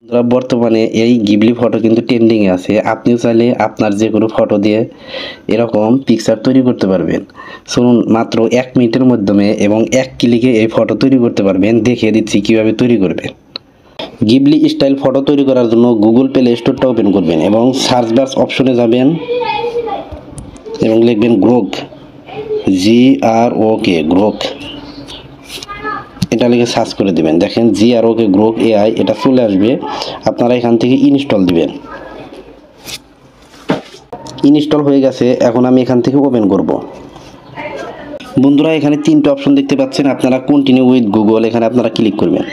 বন্ধুরা, বর্তমানে এই গিবলি ফটো কিন্তু ট্রেন্ডিং এ আছে। আপনিও চাইলে আপনার যে কোনো ফটো দিয়ে এরকম পিকচার তৈরি করতে পারবেন। শুনুন, মাত্র 1 মিনিটের মাধ্যমে এবং 1 ক্লিকে এই ফটো তৈরি করতে পারবেন। দেখিয়ে দিচ্ছি কিভাবে তৈরি করবেন। গিবলি স্টাইল ফটো তৈরি করার জন্য গুগল প্লে স্টোরটা ওপেন করবেন এবং সার্চ বার অপশনে যাবেন এবং লিখবেন গ্রোক, GROK, গ্রোক। এটা লিখে সার্চ করে দিবেন। দেখেন GROK গ্রোক AI এটা চলে আসবে। আপনারা এখান থেকে ইনস্টল দিবেন। ইনস্টল হয়ে গেছে। এখন আমি এখান থেকে ওপেন করব। বন্ধুরা, এখানে 3টে অপশন দেখতে পাচ্ছেন। আপনারা কন্টিনিউ উইথ গুগল, এখানে আপনারা ক্লিক করবেন।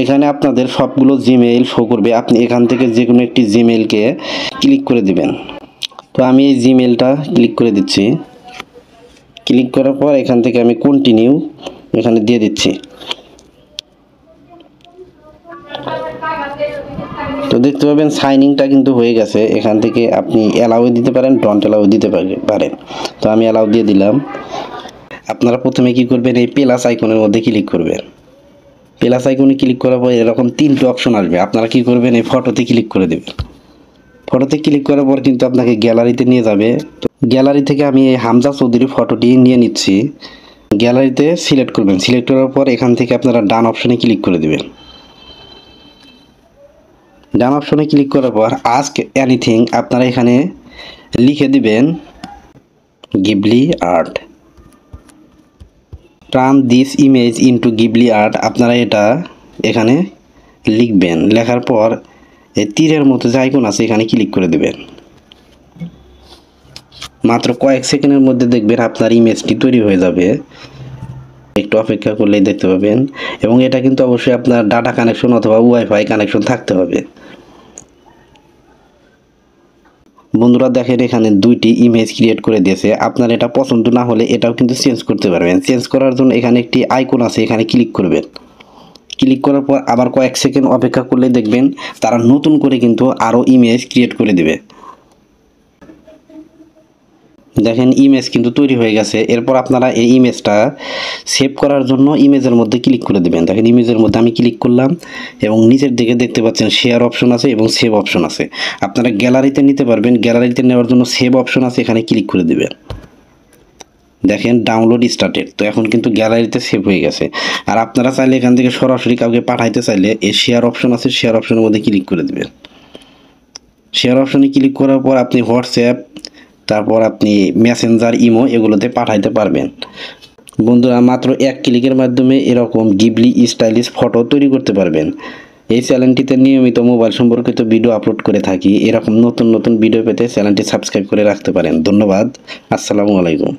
এখানে আপনাদের সবগুলো জিমেইল শো করবে। আপনি এখান থেকে যে কোনো একটি জিমেইলকে ক্লিক করে দিবেন। তো আমি এই জিমেইলটা ক্লিক করে দিচ্ছি। ক্লিক করার পর এখান থেকে আমি কন্টিনিউ এখানে দিয়ে দিচ্ছি। তো দেখতে পাবেন সাইন ইনটা কিন্তু হয়ে গেছে। এখান থেকে আপনি অ্যালাউ দিতে পারেন, ডন্ট অ্যালাউ দিতে পারেন। তো আমি অ্যালাউ দিয়ে দিলাম। আপনারা প্রথমে কি করবেন, এই প্লাস আইকনের মধ্যে ক্লিক করবেন। প্লাস আইকনে ক্লিক করার পর এরকম 3টে অপশন আসবে। আপনারা কি করবেন, এই ফটোতে ক্লিক করে দেবেন। ফটোতে ক্লিক করার পর কিন্তু আপনাকে গ্যালারিতে নিয়ে যাবে। তো গ্যালারি থেকে আমি এই হামজা চৌধুরীর ফটোটি নিয়ে নিচ্ছি। গ্যালারিতে সিলেক্ট করবেন। সিলেক্ট করার পর এখান থেকে আপনারা ডান অপশনে ক্লিক করে দেবেন। ডান অপশনে ক্লিক করার পর আস্ক এনিথিং আপনারা এখানে লিখে দিবেন Ghibli art. Turn this image into Ghibli art. আপনারা এটা এখানে লিখবেন। লেখার পর এই তীরের মতো যে আইকন আছে এখানে ক্লিক করে দেবেন। মাত্র কয়েক সেকেন্ডের মধ্যে দেখবেন আপনার ইমেজটি তৈরি হয়ে যাবে। একটু অপেক্ষা করলেই দেখতে পাবেন। এবং এটা কিন্তু অবশ্যই আপনার ডাটা কানেকশন অথবা ওয়াইফাই কানেকশন থাকতে হবে। বন্ধুরা দেখেন, এখানে 2টি ইমেজ ক্রিয়েট করে দিয়েছে। আপনার এটা পছন্দ না হলে এটাও কিন্তু চেঞ্জ করতে পারবেন। চেঞ্জ করার জন্য এখানে একটি আইকন আছে, এখানে ক্লিক করবেন। ক্লিক করার পর আবার কয়েক সেকেন্ড অপেক্ষা করলে দেখবেন তারা নতুন করে কিন্তু আরও ইমেজ ক্রিয়েট করে দিবে। দেখেন ইমেজ কিন্তু তৈরি হয়ে গেছে। এরপর আপনারা এই ইমেজটা সেভ করার জন্য ইমেজের মধ্যে ক্লিক করে দেবেন। দেখেন ইমেজের মধ্যে আমি ক্লিক করলাম এবং নিচের দিকে দেখতে পাচ্ছেন শেয়ার অপশন আছে এবং সেভ অপশন আছে। আপনারা গ্যালারিতে নিতে পারবেন। গ্যালারিতে নেওয়ার জন্য সেভ অপশন আছে, এখানে ক্লিক করে দেবেন। দেখেন ডাউনলোড স্টার্টেড। তো এখন কিন্তু গ্যালারিতে সেভ হয়ে গেছে। আর আপনারা চাইলে এখান থেকে সরাসরি কাউকে পাঠাইতে চাইলে এই শেয়ার অপশন আছে, শেয়ার অপশনের মধ্যে ক্লিক করে দেবেন। শেয়ার অপশনে ক্লিক করার পর আপনি হোয়াটসঅ্যাপ, তারপর আপনি মেসেঞ্জার, ইমো এগুলোতে পাঠাইতে পারবেন। বন্ধুরা, মাত্র 1 ক্লিকের মাধ্যমে এরকম গিবলি স্টাইলিশ ফটো তৈরি করতে পারবেন। এই চ্যানেলটিতে নিয়মিত মোবাইল সম্পর্কিত ভিডিও আপলোড করে থাকি। এরকম নতুন নতুন ভিডিও পেতে চ্যানেলটি সাবস্ক্রাইব করে রাখতে পারেন। ধন্যবাদ। আসসালামু আলাইকুম।